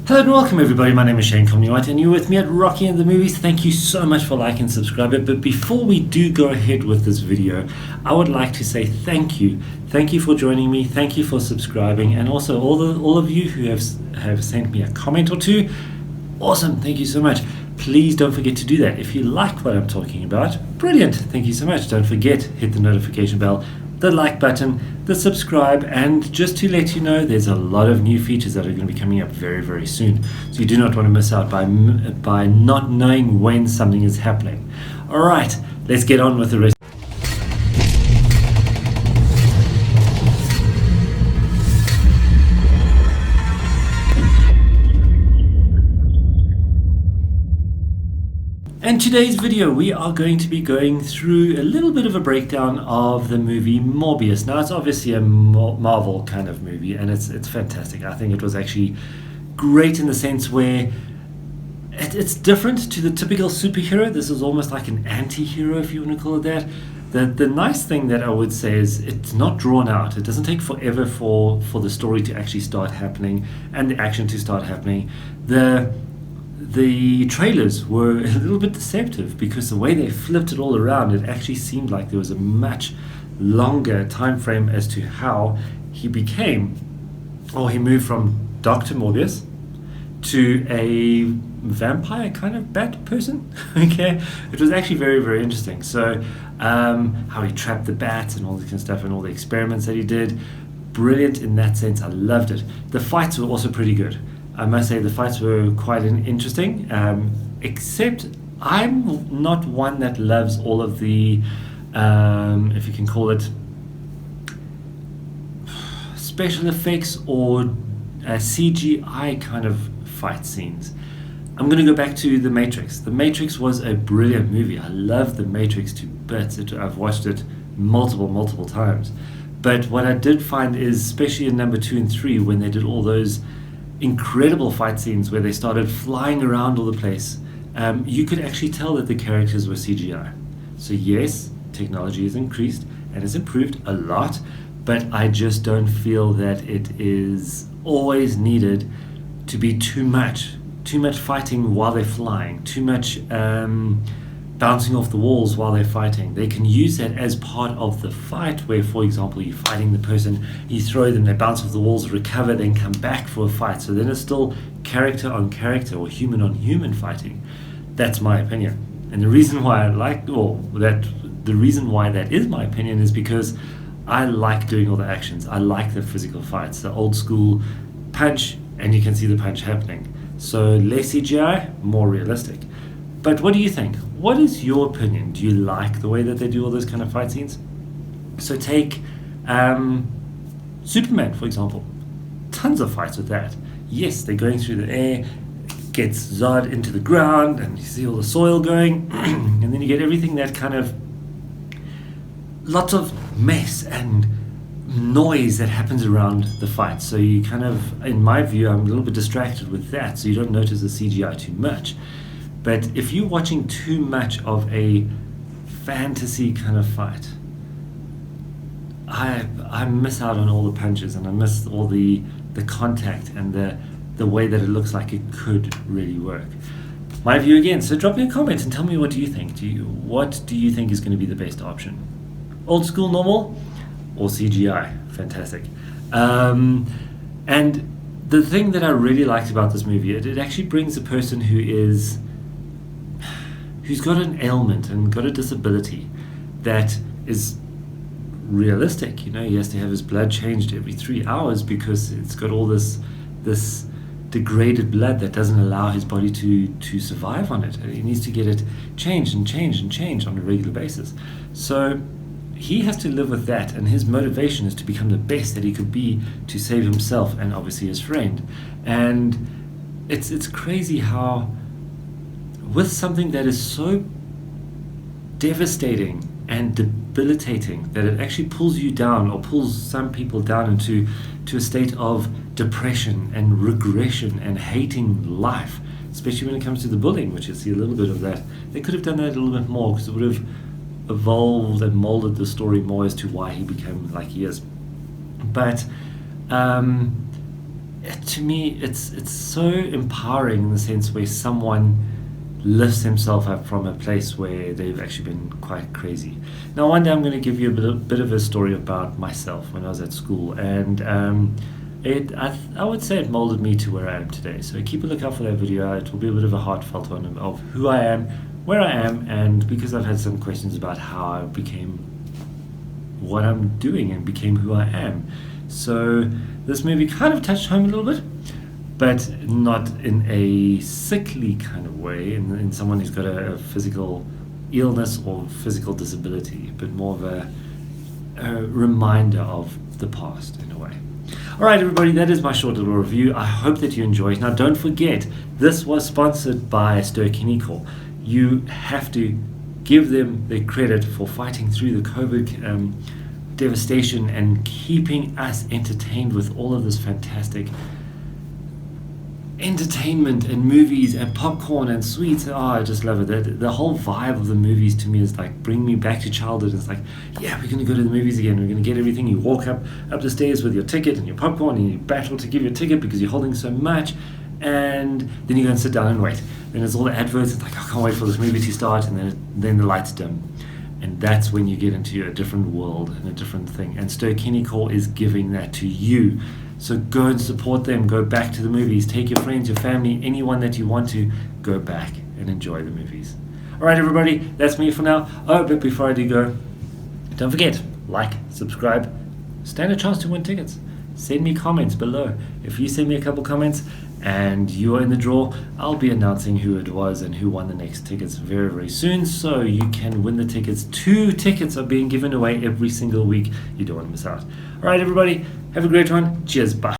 Hello and welcome everybody, my name is Shane Comley-White and you're with me at Rocky and the Movies. Thank you so much for liking and subscribing. But before we do go ahead with this video, I would like to say thank you. Thank you for joining me, thank you for subscribing, and also all of you who have sent me a comment or two. Awesome, thank you so much. Please don't forget to do that. If you like what I'm talking about, brilliant, thank you so much. Don't forget, hit the notification bell, the like button, the subscribe, and just to let you know, there's a lot of new features that are going to be coming up very, very soon. So you do not want to miss out by not knowing when something is happening. All right, let's get on with the rest. In today's video, we are going to be going through a little bit of a breakdown of the movie Morbius. Now, it's obviously a Marvel kind of movie, and it's fantastic. I think it was actually great in the sense where it's different to the typical superhero. This is almost like an anti-hero, if you want to call it that. The nice thing that I would say is it's not drawn out. It doesn't take forever for the story to actually start happening and the action to start happening. The trailers were a little bit deceptive because the way they flipped it all around, it actually seemed like there was a much longer time frame as to how he moved from Dr. Morbius to a vampire kind of bat person. Okay, it was actually very, very interesting. So how he trapped the bats and all this kind of stuff and all the experiments that he did, brilliant in that sense. I loved it. The fights were also pretty good. I must say the fights were quite interesting, except I'm not one that loves all of the, if you can call it, special effects or CGI kind of fight scenes. I'm going to go back to The Matrix. The Matrix was a brilliant movie. I love The Matrix to bits. I've watched it multiple times. But what I did find is, especially in number 2 and 3, when they did all those incredible fight scenes where they started flying around all the place, you could actually tell that the characters were CGI. So yes, technology has increased and has improved a lot, but I just don't feel that it is always needed to be too much fighting while they're flying, too much bouncing off the walls while they're fighting. They can use that as part of the fight where, for example, you're fighting the person, you throw them, they bounce off the walls, recover, then come back for a fight. So then it's still character on character or human on human fighting. That's my opinion. And the reason why the reason why that is my opinion is because I like doing all the actions. I like the physical fights, the old school punch, and you can see the punch happening. So less CGI, more realistic. But what do you think? What is your opinion? Do you like the way that they do all those kind of fight scenes? So take Superman, for example. Tons of fights with that. Yes, they're going through the air, gets Zod into the ground, and you see all the soil going, and then you get everything that kind of, lots of mess and noise that happens around the fight. So you kind of, in my view, I'm a little bit distracted with that, so you don't notice the CGI too much. But if you're watching too much of a fantasy kind of fight, I miss out on all the punches and I miss all the contact and the way that it looks like it could really work. My view again, so drop me a comment and tell me what do you think. What do you think is going to be the best option? Old school normal or CGI? Fantastic. And the thing that I really liked about this movie, it actually brings a person who's got an ailment and got a disability that is realistic. You know, he has to have his blood changed every 3 hours because it's got all this degraded blood that doesn't allow his body to survive on it. He needs to get it changed on a regular basis. So he has to live with that, and his motivation is to become the best that he could be to save himself and obviously his friend. And it's crazy how, with something that is so devastating and debilitating that it actually pulls you down, or pulls some people down into a state of depression and regression and hating life, especially when it comes to the bullying, which you see a little bit of that. They could have done that a little bit more because it would have evolved and molded the story more as to why he became like he is. But to me, it's so empowering in the sense where someone lifts himself up from a place where they've actually been quite crazy. Now, one day I'm going to give you a bit of a story about myself when I was at school, and I would say it molded me to where I am today. So keep a lookout for that video. It will be a bit of a heartfelt one of who I am, where I am, and because I've had some questions about how I became what I'm doing and became who I am. So this movie kind of touched home a little bit, but not in a sickly kind of way, in someone who's got a physical illness or physical disability, but more of a reminder of the past in a way. All right, everybody, that is my short little review. I hope that you enjoyed. Now, don't forget, this was sponsored by Ster-Kinekor. You have to give them the credit for fighting through the COVID devastation and keeping us entertained with all of this fantastic entertainment and movies and popcorn and sweets. Oh, I just love it. The whole vibe of the movies to me is like bring me back to childhood. It's like, yeah, we're going to go to the movies again. We're going to get everything. You walk up the stairs with your ticket and your popcorn, and you battle to give your ticket because you're holding so much, and then you go and sit down and wait. Then there's all the adverts. It's like, I can't wait for this movie to start, and then the lights dim. And that's when you get into a different world and a different thing. And Ster-Kinekor is giving that to you. So go and support them. Go back to the movies. Take your friends, your family, anyone that you want to. Go back and enjoy the movies. All right, everybody, that's me for now. Oh, but before I do go, don't forget, like, subscribe, stand a chance to win tickets. Send me comments below. If you send me a couple comments and you are in the draw, I'll be announcing who it was and who won the next tickets very, very soon, so you can win the tickets. 2 tickets are being given away every single week. You don't want to miss out. All right, everybody, have a great one. Cheers. Bye.